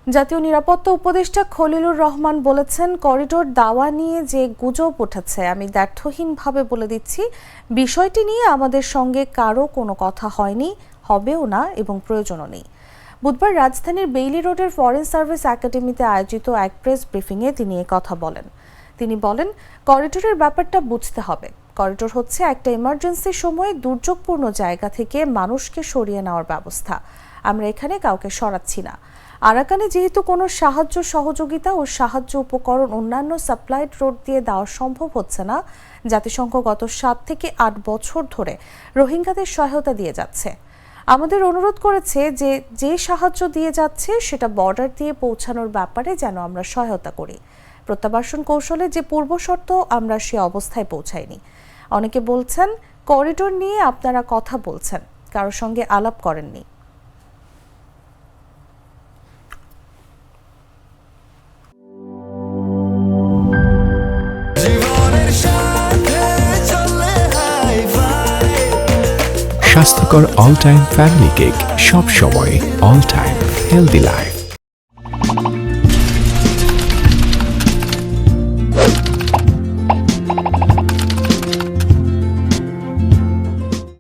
জাতীয় নিরাপত্তা উপদেষ্টা খলিলুর রহমান বলেছেন, করিডোর দাওয়া নিয়ে যে গুজব উঠেছে আমি দ্ব্যর্থহীনভাবে বলে দিচ্ছি, বিষয়টি নিয়ে আমাদের সঙ্গে কারো কোনো কথা হয়নি, হবেও না এবং প্রয়োজনও নেই। বুধবার রাজধানীর বেইলি রোডের ফরেন সার্ভিস একাডেমিতে আয়োজিত এক প্রেস ব্রিফিংয়ে তিনি কথা বলেন। তিনি বলেন, করিডোরের ব্যাপারটা বুঝতে হবে। করিডোর হচ্ছে একটা ইমার্জেন্সির সময় দুর্যোগপূর্ণ জায়গা থেকে মানুষকে সরিয়ে নেওয়ার ব্যবস্থা। আমরা এখানে কাউকে সরাচ্ছি না। আরাকানে যেহেতু কোনো সাহায্য সহযোগিতা ও সাহায্য উপকরণ অন্যান্য সাপ্লাইড রোড দিয়ে দেওয়া সম্ভব হচ্ছে না, জাতিসংঘ গত 7 থেকে 8 বছর ধরে রোহিঙ্গাদের সহায়তা দিয়ে যাচ্ছে। আমাদের অনুরোধ করেছে যে সাহায্য দিয়ে যাচ্ছে সেটা বর্ডার দিয়ে পৌঁছানোর ব্যাপারে যেন আমরা সহায়তা করি। প্রত্যাবাসন কৌশলে যে পূর্বশর্ত আমরা সে অবস্থায় পৌঁছাইনি। অনেকে বলছেন করিডোর নিয়ে আপনারা কথা বলছেন, কারোর সঙ্গে আলাপ করেননি। স্বাস্থ্যকর অল টাইম ফ্যামিলি কেক, সব সময় অল টাইম হেলদি লাইফ।